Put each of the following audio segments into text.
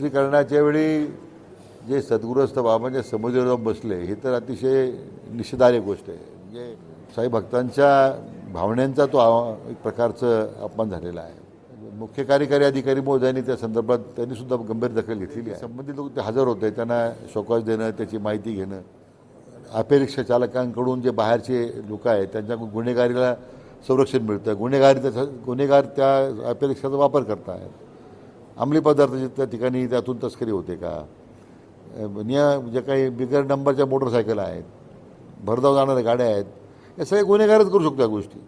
चित्रीकरणाच्या वेळी जे सद्गुरूस्थ बाबांच्या समोर जाऊन बसले हे तर अतिशय निषेधार्ह गोष्ट आहे. म्हणजे साई भक्तांच्या भावनांचा तो एक प्रकारचं अपमान झालेला आहे. मुख्य कार्यकारी अधिकारी महोदयांनी त्या संदर्भात त्यांनीसुद्धा गंभीर दखल घेतलेली आहे. संबंधित लोक ते हजर होते, त्यांना शोकॉज देणं, त्याची माहिती घेणं, ऑटोरिक्षा चालकांकडून जे बाहेरचे लोक आहेत त्यांच्याकडून गुन्हेगारीला संरक्षण मिळतं, गुन्हेगार त्या ऑटोरिक्षाचा वापर करतात, अंमली पदार्थाची त्या ठिकाणी त्यातून तस्करी होते का, जे काही बिगर नंबरच्या मोटरसायकल आहेत, भरधाव जाणाऱ्या गाड्या आहेत, या सगळे गुन्हेगारच करू शकतो या गोष्टी.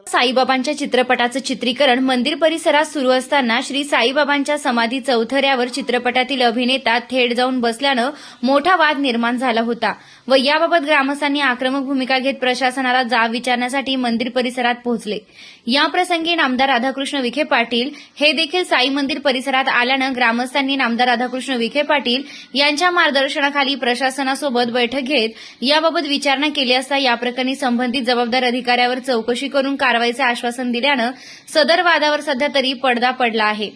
साईबाबांच्या चित्रपटाचं चित्रीकरण मंदिर परिसरात सुरू असताना श्री साईबाबांच्या समाधी चौथऱ्यावर चित्रपटातील अभिनेता थेट जाऊन बसल्यानं मोठा वाद निर्माण झाला होता व याबाबत ग्रामस्थांनी आक्रमक भूमिका घेत प्रशासनाला जाब विचारण्यासाठी मंदिर परिसरात पोहोचले. याप्रसंगी नामदार राधाकृष्ण विखे पाटील हे देखील साई मंदिर परिसरात आल्यानं ग्रामस्थांनी नामदार राधाकृष्ण विखे पाटील यांच्या मार्गदर्शनाखाली प्रशासनासोबत बैठक घेत याबाबत विचारणा केली असता याप्रकरणी संबंधित जबाबदार अधिकाऱ्यावर चौकशी करून कारवाईचे आश्वासन दिल्यानं सदर वादावर सध्या तरी पडदा पडला आहे.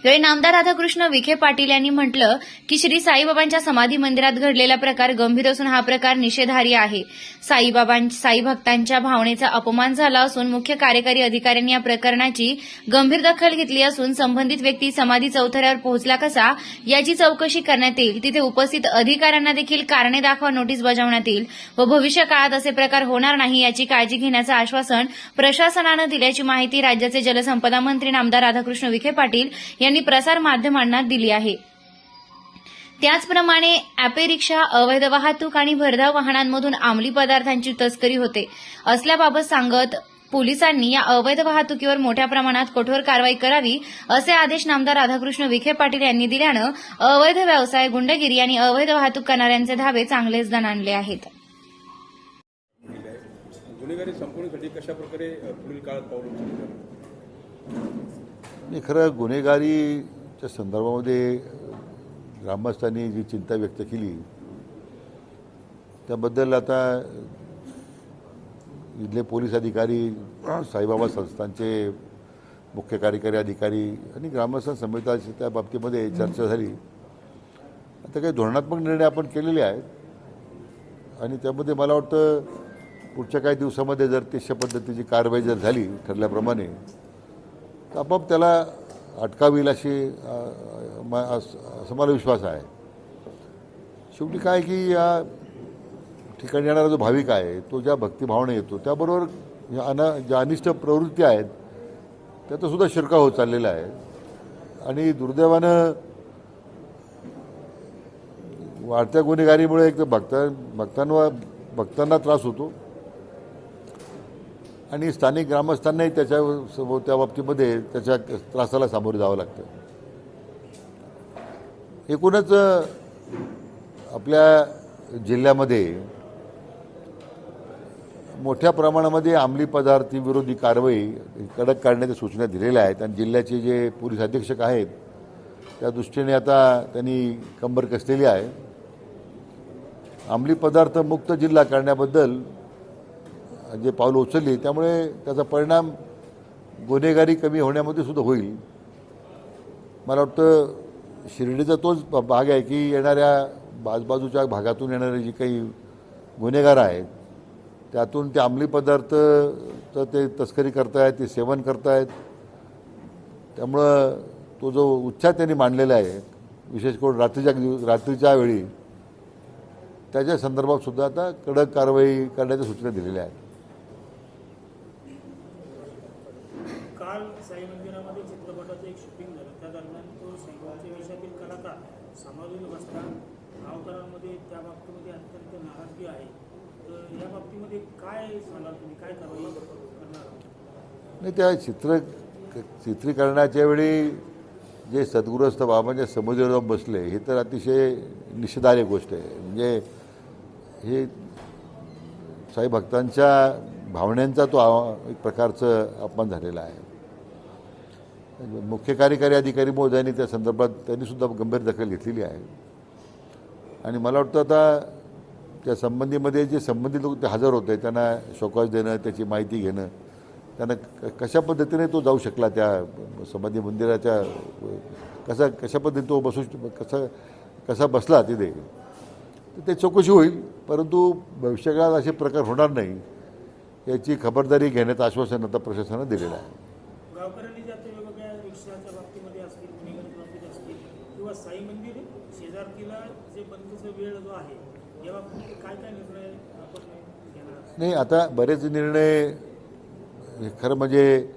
यावेळी नामदार राधाकृष्ण विखे पाटील यांनी म्हटलं की श्री साईबाबांच्या समाधी मंदिरात घडलेला प्रकार गंभीर असून हा प्रकार निषेधार्ह आहे. साई भक्तांच्या भावनेचा अपमान झाला असून मुख्य कार्यकारी अधिकाऱ्यांनी या प्रकरणाची गंभीर दखल घेतली असून संबंधित व्यक्ती समाधी चौथऱ्यावर पोहोचला कसा याची चौकशी करण्यात येईल. तिथे उपस्थित अधिकाऱ्यांना देखील कारणे दाखवा नोटीस बजावण्यात येईल व भविष्य काळात असे प्रकार होणार नाही याची काळजी घेण्याचं आश्वासन प्रशासनानं दिल्याची माहिती राज्याचे जलसंपदा मंत्री नामदार राधाकृष्ण विखे पाटील यांनी प्रसार माध्यमांना दिली आहे. त्याचप्रमाणे ऑटोरिक्षा, अवैध वाहतूक आणि भरधाव वाहनांमधून अंमली पदार्थांची तस्करी होते असल्याबाबत सांगत पोलिसांनी या अवैध वाहतुकीवर मोठ्या प्रमाणात कठोर कारवाई करावी असे आदेश नामदार राधाकृष्ण विखे पाटील यांनी दिल्यानं अवैध व्यवसाय, गुंडगिरी आणि अवैध वाहतूक करणाऱ्यांचे धाबे चांगलेच दणाणले आहेत. गुन्हेगारी संपवण्यासाठी कशा प्रकारे पुढील काळात पाऊल उचलले? खरं गुन्हेगारीच्या संदर्भामध्ये ग्रामस्थांनी जी चिंता व्यक्त केली त्याबद्दल आता इथले पोलीस अधिकारी, साईबाबा संस्थांचे मुख्य कार्यकारी अधिकारी आणि ग्रामस्थ समितीची त्या बाबतीमध्ये चर्चा झाली. आता काही धोरणात्मक निर्णय आपण केलेले आहेत आणि त्यामध्ये मला वाटतं पुढच्या काही दिवसामध्ये जर तशा पद्धतीची कारवाई जर झाली ठरल्याप्रमाणे तर आपोआप त्याला अटकाव येईल असं मला विश्वास आहे. शेवटी काय की या ठिकाणी येणारा जो भाविक आहे तो ज्या भक्तिभावना येतो त्याबरोबर ज्या अनिष्ट प्रवृत्ती आहेत त्याचासुद्धा शिरकाव होत चाललेला आहे आणि दुर्दैवानं वाढत्या गुन्हेगारीमुळे एक तर भक्तांना त्रास होतो आणि स्थानिक ग्रामस्थांनाही त्या बाबतीमध्ये त्याच्या त्रासाला सामोरे जावं लागतं. एकूणच आपल्या जिल्ह्यामध्ये मोठ्या प्रमाणामध्ये अंमली पदार्थ विरोधी कारवाई कडक करण्याच्या सूचना दिलेल्या आहेत आणि जिल्ह्याचे जे पोलीस अधीक्षक आहेत त्या दृष्टीने आता त्यांनी कंबर कसलेली आहे. अंमली पदार्थ मुक्त जिल्हा करण्याबद्दल जे पावलं उचलली त्यामुळे त्याचा परिणाम गुन्हेगारी कमी होण्यामध्ये सुद्धा होईल. मला वाटतं शिर्डीचा तोच भाग आहे की येणाऱ्या आजूबाजूच्या भागातून येणारे जे काही गुन्हेगार आहेत त्यातून ते अंमली पदार्थ तर ते तस्करी करतायत, ते सेवन करतायत. त्यामुळं तो जो उच्छाद त्यांनी मांडलेला आहे विशेष करून रात्रीच्या वेळी त्याच्या संदर्भात सुद्धा आता कडक कारवाई करण्याच्या सूचना दिलेल्या आहेत. काल साई मंदिरामध्ये चित्रपटाचं एक शूटिंग झालं त्या दरम्यान तो साईबाबांच्या वेशातील कलाकार समाधीवर बसताना गावकऱ्यांमध्ये त्या बाबतीमध्ये अत्यंत नाराजगी आहे. तर या बाबतीमध्ये काय सांगाल तुम्ही, काय कारवाई करणार? नाही, त्या चित्रीकरणाच्या वेळी जे सद्गुरूस्थ बाबांच्या समोर जाऊन बसले हे तर अतिशय निषेधार्ह गोष्ट आहे. म्हणजे हे साई भक्तांच्या भावनांचा तो एक प्रकारचं अपमान झालेला आहे. मुख्य कार्यकारी अधिकारी महोदयांनी त्या संदर्भात त्यांनीसुद्धा गंभीर दखल घेतलेली आहे आणि मला वाटतं आता त्या संबंधीमध्ये जे संबंधित लोक ते हजर होते त्यांना शोकॉज देणं, त्याची माहिती घेणं, त्यांना कशा पद्धतीने तो जाऊ शकला त्या समाधी मंदिराच्या कशा पद्धतीने तो कसा बसला तिथे, तर ते चौकशी होईल. परंतु भविष्यकाळात असे प्रकार होणार नाही याची खबरदारी घेण्याचं आश्वासन आता प्रशासनानं दिलेलं आहे. गावकऱ्यांनी ज्या ते वेगवेगळ्या रिक्षाच्या बाबतीमध्ये असतील, गुन्हेगारी बाबतीत असतील किंवा साई मंदिर शेजारतीला जे बंदीचा वेळ जो आहे या बाबतीत काय काय निर्णय आपण घेणार? नाही, आता बरेच निर्णय खरं म्हणजे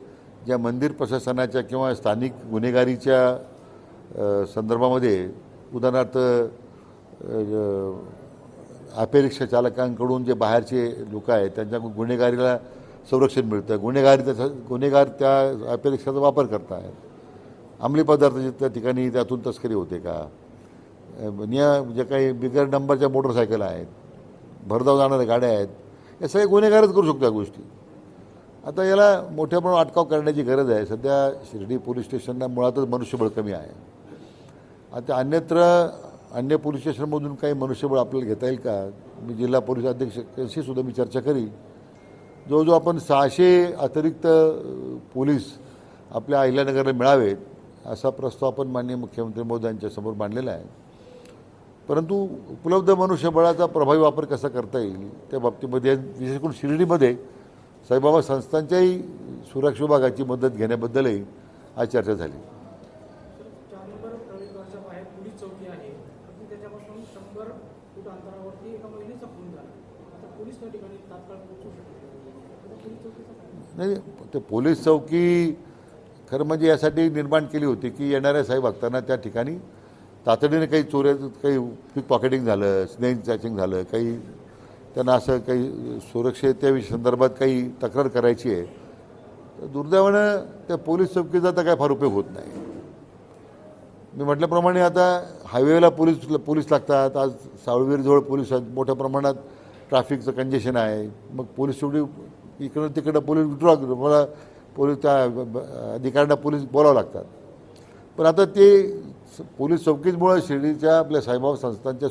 ज्या मंदिर प्रशासनाच्या किंवा स्थानिक गुन्हेगारीच्या संदर्भामध्ये उदाहरणार्थ ऑटो रिक्षा चालकांकडून जे बाहेरचे लोक आहेत त्यांच्या गुन्हेगारीला संरक्षण मिळतं. गुन्हेगार त्या ऑटो रिक्षाचा वापर करतात. अंमली पदार्थ त्या ठिकाणी त्यातून तस्करी होते का, जे काही बिगर नंबरच्या मोटरसायकल आहेत, भरधाव जाणाऱ्या गाड्या आहेत, या सगळ्या गुन्हेगारच करू शकतो या गोष्टी. आता याला मोठ्या प्रमाणात अटकाव करण्याची गरज आहे. सध्या शिर्डी पोलीस स्टेशनला मुळातच मनुष्यबळ कमी आहे. आता अन्य पोलीस स्टेशनमधून काही मनुष्यबळ आपल्याला घेता येईल का? मी जिल्हा पोलीस अधीक्षकांशी सुद्धा मी चर्चा करी. जवळजवळ आपण 600 अतिरिक्त पोलीस आपल्या अहिल्यानगरला मिळावेत असा प्रस्ताव आपण माननीय मुख्यमंत्री महोदयांच्या समोर मांडलेला आहे. परंतु उपलब्ध मनुष्यबळाचा प्रभावी वापर कसा करता येईल त्या बाबतीमध्ये विशेष करून शिर्डीमध्ये साईबाबा संस्थांच्याही सुरक्षा विभागाची मदत घेण्याबद्दलही आज चर्चा झाली. 4 नंबर प्रवेशद्वाराच्या बाहेर पोलीस चौकी आहे, परंतु त्याच्यापासून 100 फूट अंतरावरती एका महिलेचा खून झाला. आता पोलीस त्या ठिकाणी तात्काळ पोहोचू शकतो. पोलीस चौकीचा काय? नाही, ते पोलीस चौकी खरं म्हणजे यासाठी निर्माण केली होती की येणाऱ्या साई भक्तांना त्या ठिकाणी तातडीने काही काही पिक पॉकेटिंग झालं, स्नेक चॅचिंग झालं, काही त्यांना असं काही सुरक्षेच्या संदर्भात काही तक्रार करायची आहे, तर दुर्दैवानं त्या पोलीस चौकीचा तर काय फार उपयोग होत नाही. मी म्हटल्याप्रमाणे आता हायवेला पोलीस लागतात. आज सावळवीरजवळ पोलीस मोठ्या प्रमाणात ट्रॅफिकचं कंजेशन आहे. मग पोलीस शेवटी इकडं तिकडं पोलीस मला पोलीस त्या अधिकाऱ्यांना पोलीस बोलावं लागतात. पण आता ते पोलीस चौकीमुळे शिर्डीच्या आपल्या साईबाबा संस्थांच्या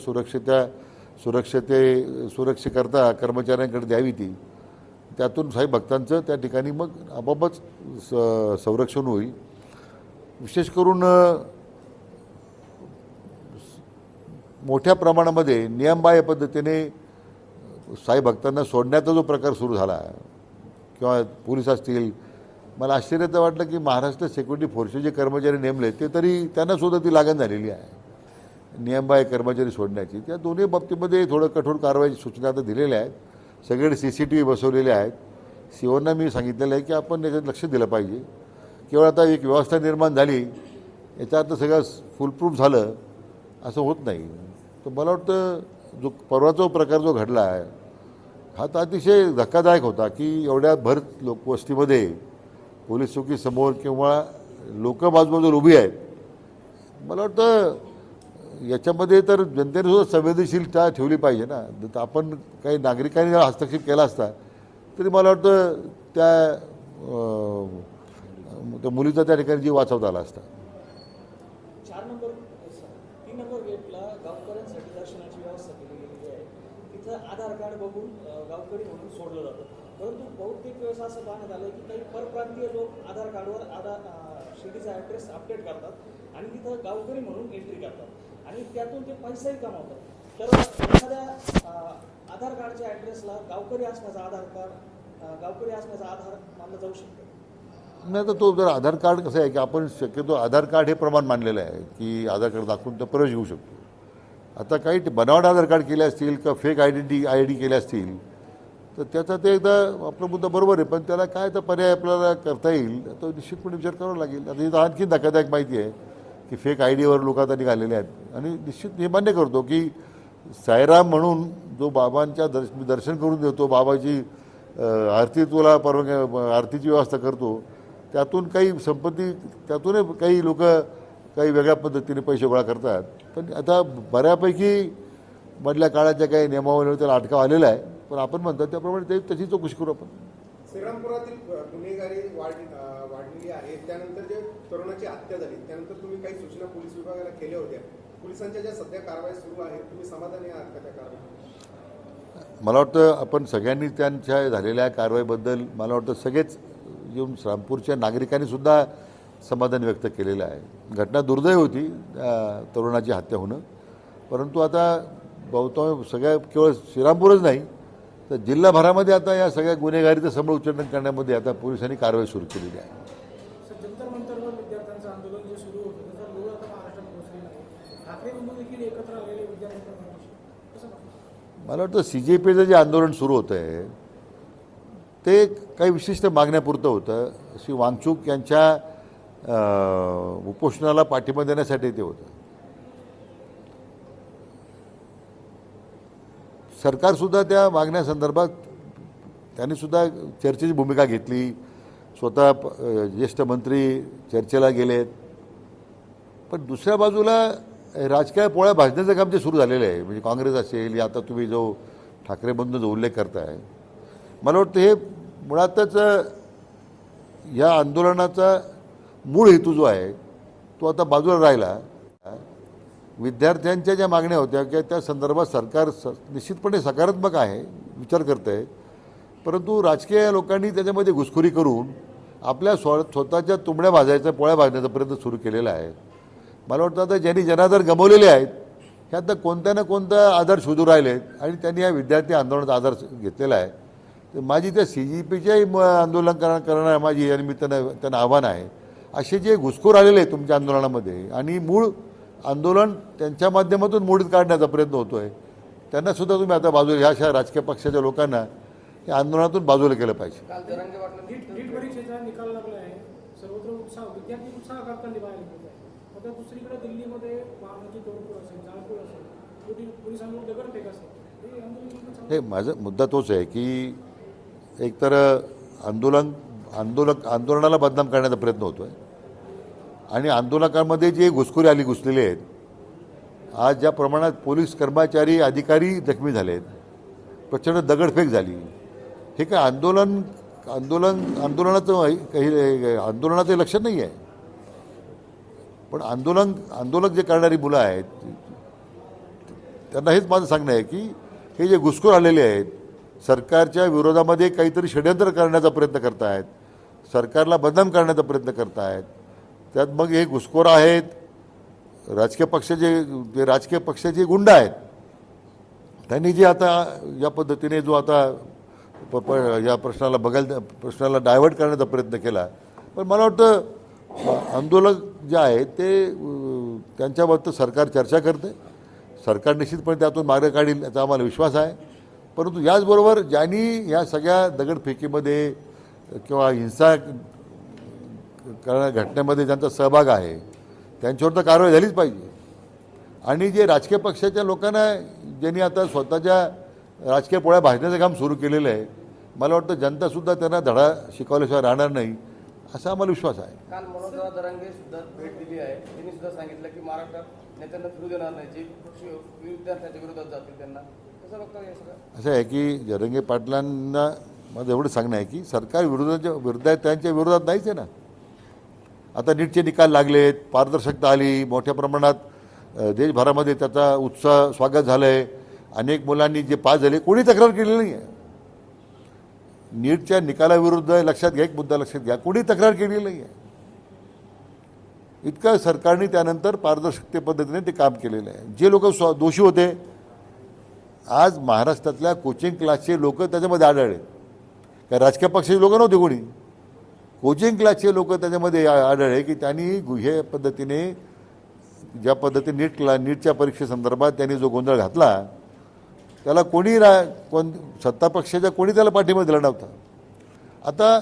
सुरक्षेकरता कर्मचाऱ्यांकडे द्यावी ती. त्यातून साई भक्तांचं त्या ठिकाणी मग आपोआपच संरक्षण होईल. विशेष करून मोठ्या प्रमाणामध्ये नियमबाह्य पद्धतीने साई भक्तांना सोडण्याचा जो प्रकार सुरू झाला किंवा पोलीस असतील, मला आश्चर्य तर वाटलं की महाराष्ट्र सिक्युरिटी फोर्सचे जे कर्मचारी नेमले ते तरी त्यांनासुद्धा ती लागण झालेली आहे नियमबाह्य कर्मचारी सोडण्याची. त्या दोन्ही बाबतीमध्ये थोडं कठोर कारवाईची सूचना आता दिलेल्या आहेत. सगळे CCTV बसवलेले आहेत. सीओना मी सांगितलेलं आहे की आपण याच्यात लक्ष दिलं पाहिजे. केवळ आता एक व्यवस्था निर्माण झाली याचा अर्थ सगळं फुलप्रूफ झालं असं होत नाही. तर मला वाटतं जो परवाचा प्रकार जो घडला आहे हा तर अतिशय धक्कादायक होता की एवढ्या भर लोकवस्तीमध्ये पोलीस चौकीसमोर किंवा लोक बाजूबाजूला उभी आहेत. मला वाटतं याच्यामध्ये तर जनतेने सुद्धा संवेदनशीलता ठेवली पाहिजे ना. तर आपण काही नागरिकांनी हस्तक्षेप केला असता तरी मला वाटतं त्या मुलीचा त्या ठिकाणी जीव वाचवता आला असता. 3 नंबर गेटला गावकऱ्यांसाठी दर्शनाची व्यवस्था केली गेलेली आहे. तिथं आधार कार्ड बघून गावकरी म्हणून सोडलं जातं. परंतु बहुतेक वेळेस असं पाहण्यात आलं की काही परप्रांतीय लोक आधार कार्डवर शिर्डीचा ॲड्रेस अपडेट करतात आणि तिथं गावकरी म्हणून एंट्री करतात आणि त्यातून ते पैसाही कमावतात. तर एखाद्या आधार कार्डच्या ॲड्रेसला गावकरी असण्याचा आधार मानलं जाऊ शकतं. नाही, तर तो जर आधार कार्ड कसं आहे की आपण शक्यतो आधार कार्ड हे प्रमाण मानलेलं आहे की आधार कार्ड दाखवून तो प्रवेश घेऊ शकतो. आता काही बनावट आधार कार्ड केले असतील किंवा फेक ID केले असतील तर त्याचा ते एकदा आपला मुद्दा बरोबर आहे. पण त्याला काय तर पर्याय आपल्याला करता येईल तो निश्चितपणे विचार करावा लागेल. आता इथं आणखी धक्कादायक माहिती आहे की फेक IDवर लोक आता निघालेले आहेत आणि निश्चित हे मान्य करतो की साईराम म्हणून जो बाबांच्या दर्शन करून देतो, बाबाची आरतीची व्यवस्था करतो, त्यातून काही संपत्ती त्यातून काही लोक काही वेगळ्या पद्धतीने पैसे गोळा करतात. पण आता बऱ्यापैकी मधल्या काळाच्या काही नियमावलीवर त्याला अटकाव आलेला आहे. पण आपण म्हणतो त्याप्रमाणे त्याची चौकशी करू आपण. श्रीरामपुरातील गुन्हेगारी वाढलेली आहे. त्यानंतर जे तरुणाची हत्या झाली त्यानंतर तुम्ही काही सूचना पोलीस विभागाला केल्या होत्या. पोलिसांच्या ज्या सध्या कारवाई सुरू आहेत तुम्ही समाधानी आहात का त्या कारवाई? मला वाटतं आपण सगळ्यांनी त्यांच्या झालेल्या कारवाईबद्दल मला वाटतं सगळेच येऊन रामपूरच्या नागरिकांनी सुद्धा समाधान व्यक्त केलेलं आहे. घटना दुर्दैवी होती तरुणाची हत्या होणं, परंतु आता बहुतांश सगळ्या केवळ श्रीरामपूरच नाही तर जिल्हाभरामध्ये आता या सगळ्या गुन्हेगारीचं समोर उच्चाटन करण्यामध्ये आता पोलिसांनी कारवाई सुरू केलेली आहे. सर, जंतर मंतरवर विद्यार्थ्यांचं आंदोलन जे सुरू होतं त्याचा लोळ आता महाराष्ट्रात पोहोचलेला आहे. ठाकरे बंधू देखील एकत्र आलेले विद्यार्थ्यांना कसं पाहता? मला वाटतं CJPचं जे आंदोलन सुरू होतं आहे ते काही विशिष्ट मागण्यापुरतं होतं. श्री वांगचूक यांच्या उपोषणाला पाठिंबा देण्यासाठी ते होतं. सरकारसुद्धा त्या मागण्यासंदर्भात त्यांनीसुद्धा चर्चेची भूमिका घेतली. स्वतः ज्येष्ठ मंत्री चर्चेला गेलेत. पण दुसऱ्या बाजूला राजकीय पोळ्या भाजण्याचं काम जे सुरू झालेलं आहे, म्हणजे काँग्रेस असेल या आता तुम्ही जो ठाकरे बंधूंचा उल्लेख करताय, मला वाटतं हे मुळातच या आंदोलनाचा मूळ हेतू जो आहे तो आता बाजूला राहिला. विद्यार्थ्यांच्या ज्या मागण्या होत्या की त्या संदर्भात सरकार निश्चितपणे सकारात्मक आहे, विचार करत आहे, परंतु राजकीय लोकांनी त्याच्यामध्ये घुसखोरी करून आपल्या स्वतःच्या तुंबड्या भाजायचा पोळ्या भाजण्याचा प्रयत्न सुरू केलेला आहे. मला वाटतं आता ज्यांनी जनाधार गमावलेले आहेत हे आता कोणत्या ना कोणता आधार शोधू राहिलेत आणि त्यांनी या विद्यार्थी आंदोलनाचा आधार घेतलेला आहे. तर माझी त्या CJPच्याही आंदोलन करणाऱ्या माझी या निमित्तानं त्यांना आव्हान आहे, असे जे घुसखोर आलेले आहेत तुमच्या आंदोलनामध्ये आणि मूळ आंदोलन त्यांच्या माध्यमातून मोडीत काढण्याचा प्रयत्न होतो आहे, त्यांनासुद्धा तुम्ही आता बाजूला ह्या अशा राजकीय पक्षाच्या लोकांना या आंदोलनातून बाजूला केलं पाहिजे. नीट परीक्षेचा निकाल लागला आहे. सर्वत्र उत्साह, विद्यार्थी उत्साह करताना बाहेर निघत आहे. आता दुसरीकडे दिल्लीमध्ये वाहनाची तोडफोड असेल, जाळपोळ असेल, पोलिसांवर दगडफेक असेल, हे आंदोलन हे माझा मुद्दा तोच आहे की एकतर आंदोलनाला बदनाम करण्याचा प्रयत्न होतो आहे आणि आंदोलकांमध्ये जे घुसलेले आहेत, आज ज्या प्रमाणात पोलीस कर्मचारी अधिकारी जखमी झालेत, प्रचंड दगडफेक झाली, हे काय आंदोलनाचं लक्षण नाही आहे. पण आंदोलक जे करणारी मुलं आहेत त्यांना हेच माझं सांगणं आहे की हे जे घुसखोर आलेले आहेत सरकारच्या विरोधामध्ये काहीतरी षड्यंत्र करण्याचा प्रयत्न करत आहेत, सरकारला बदनाम करण्याचा प्रयत्न करत आहेत. त्यात मग हे घुसखोर आहेत, राजकीय पक्षाचे गुंड आहेत, त्यांनी जे आता या पद्धतीने जो आता या प्रश्नाला डायव्हर्ट करण्याचा प्रयत्न केला. पण मला वाटतं आंदोलक जे आहेत ते त्यांच्याबाबत सरकार चर्चा करते, सरकार निश्चितपणे त्यातून मार्ग काढील याचा आम्हाला विश्वास आहे. परंतु याचबरोबर ज्यांनी या सगळ्या दगडफेकीमध्ये किंवा हिंसा घटनेमध्ये ज्यांचा सहभाग आहे त्यांच्यावर तर कारवाई झालीच पाहिजे. आणि जे राजकीय पक्षाच्या लोकांना ज्यांनी आता स्वतःच्या राजकीय पोळ्या भाजण्याचं काम सुरू केलेलं आहे, मला वाटतं जनतासुद्धा त्यांना धडा शिकवल्याशिवाय राहणार नाही असा आम्हाला विश्वास आहे. काल मनोज जरांगे सुद्धा भेट दिली आहे. त्यांनी सुद्धा सांगितलं की महाराष्ट्रात नेत्यांना फिरू देणार नाही, जे विद्यार्थ्यांच्या विरोधात जातील त्यांना. कसं बघता हे सगळं? असं आहे की जरांगे पाटलांना माझं एवढं सांगणं आहे की सरकार विद्यार्थ्यांच्या विरोधात नाहीच आहे ना. आता नीटचे निकाल लागलेत, पारदर्शकता आली, मोठ्या प्रमाणात देशभरामध्ये त्याचा उत्साह स्वागत झालं आहे. अनेक मुलांनी जे पास झाले कोणी तक्रार केलेली नाही आहे. नीटच्या निकालाविरुद्ध लक्षात घ्या, एक मुद्दा लक्षात घ्या, कोणी तक्रार केलेली नाही आहे. इतकं सरकारने त्यानंतर पारदर्शकते पद्धतीने ते काम केलेलं आहे. जे लोक दोषी होते आज महाराष्ट्रातल्या कोचिंग क्लासचे लोक त्याच्यामध्ये आढळले. काय राजकीय पक्षाचे लोक नव्हते, कोणी कोचिंग क्लासचे लोक त्याच्यामध्ये आढळले की त्यांनी हे पद्धतीने ज्या पद्धतीने नीटच्या परीक्षेसंदर्भात त्यांनी जो गोंधळ घातला त्याला सत्ता पक्षाच्या कोणी त्याला पाठिंबा दिला नव्हता. आता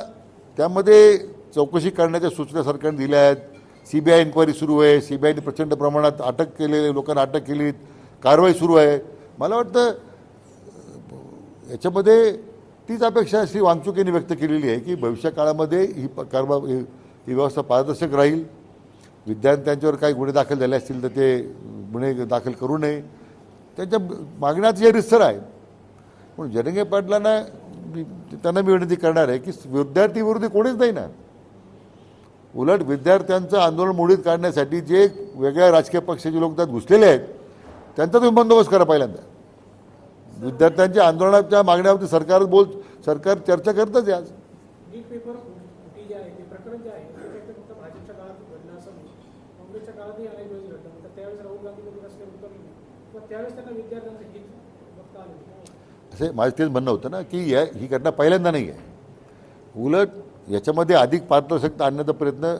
त्यामध्ये चौकशी करण्याच्या सूचना सरकारने दिल्या आहेत. CBI इन्क्वायरी सुरू आहे. CBIने प्रचंड प्रमाणात अटक केलेले लोकांना अटक केली, कारवाई सुरू आहे. मला वाटतं याच्यामध्ये तीच अपेक्षा श्री वांगचूक यांनी व्यक्त केलेली आहे की भविष्य काळामध्ये ही व्यवस्था पारदर्शक राहील. विद्यार्थ्यांच्यावर काही गुन्हे दाखल झाले असतील तर ते गुन्हे दाखल करू नये, त्यांच्या मागण्यात जे रिसर आहे. पण जरांगे पाटलांना त्यांना मी विनंती करणार आहे की विद्यार्थी विरोधी कोणीच नाही ना. उलट विद्यार्थ्यांचं आंदोलन मोडीत काढण्यासाठी जे वेगळ्या राजकीय पक्षाचे लोक त्यात घुसलेले आहेत त्यांचा तुम्ही बंदोबस्त करा. पहिल्यांदा विद्यार्थ्यांच्या आंदोलनाच्या मागण्यावरती सरकार चर्चा करतच आहे. आज नीट पेपर फुटी प्रकरण जे आहे ते फक्त भाजपच्या काळात घडलं असं नाही, काँग्रेसच्या काळातही अनेक वेळेस घडलं. तर त्यावेळेस राहुल गांधी कधी रस्त्यावर उतरले नाही किंवा त्यावेळेस त्यांना विद्यार्थ्यांचं हित बघता आलं नाही. असे माझं तेच म्हणणं होतं ना की ही घटना पहिल्यांदा नाही आहे. उलट याच्यामध्ये अधिक पारदर्शकता आणण्याचा प्रयत्न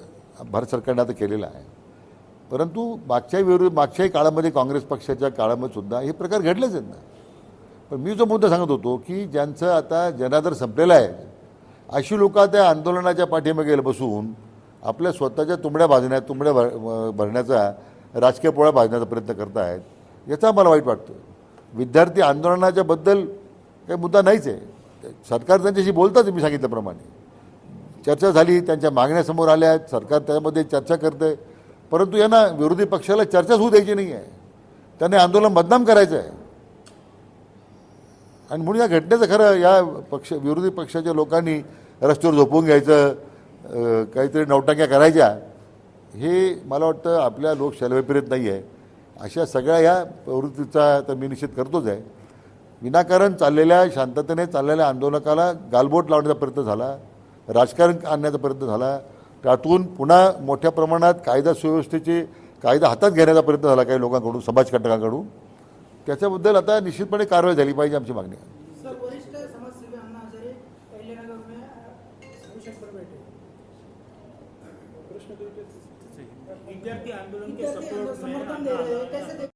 भारत सरकारने आता केलेला आहे. परंतु मागच्याही काळामध्ये काँग्रेस पक्षाच्या काळामध्ये सुद्धा हे प्रकार घडलेच आहेत ना. पण मी जो मुद्दा सांगत होतो की ज्यांचं आता जनादर संपलेला आहे अशी लोक त्या आंदोलनाच्या पाठीमागे बसून आपल्या स्वतःच्या तुंबड्या भरण्याचा राजकीय पोळ्या भाजण्याचा प्रयत्न करत आहेत, याचा मला वाईट वाटतं. विद्यार्थी आंदोलनाच्या बद्दल काही मुद्दा नाहीच आहे. सरकार त्यांच्याशी बोलताच मी सांगितल्याप्रमाणे चर्चा झाली, त्यांच्या मागण्या समोर आल्या आहेत, सरकार त्यामध्ये चर्चा करते. परंतु यांना विरोधी पक्षाला चर्चाच होऊ द्यायची नाही आहे. त्यांनी आंदोलन बदनाम करायचं आहे. आणि म्हणून या घटनेचं खरं या विरोधी पक्षाच्या लोकांनी रस्त्यावर झोपून घ्यायचं, काहीतरी नौटंक्या करायच्या, हे मला वाटतं आपल्या लोकशाहीला प्रेरित नाही आहे. अशा सगळ्या ह्या प्रवृत्तीचा तर मी निषेध करतोच आहे. विनाकारण चाललेल्या शांततेने चाललेल्या आंदोलकाला गालबोट लावण्याचा प्रयत्न झाला, राजकारण आणण्याचा प्रयत्न झाला, त्यातून पुन्हा मोठ्या प्रमाणात कायदा सुव्यवस्थेचे कायदा हातात घेण्याचा प्रयत्न झाला काही लोकांकडून, समाजकंटकांकडून. त्याच्याबद्दल आता निश्चितपणे कारवाई झाली पाहिजे, आमची मागणी आहे. सर, वरिष्ठ समाजसेवी अण्णा हजारे पहले नगर में रविशंकर बैठे, विद्यार्थी आंदोलन के विद्यार्थी सपोर्ट में समर्थन दे रहे हैं, कैसे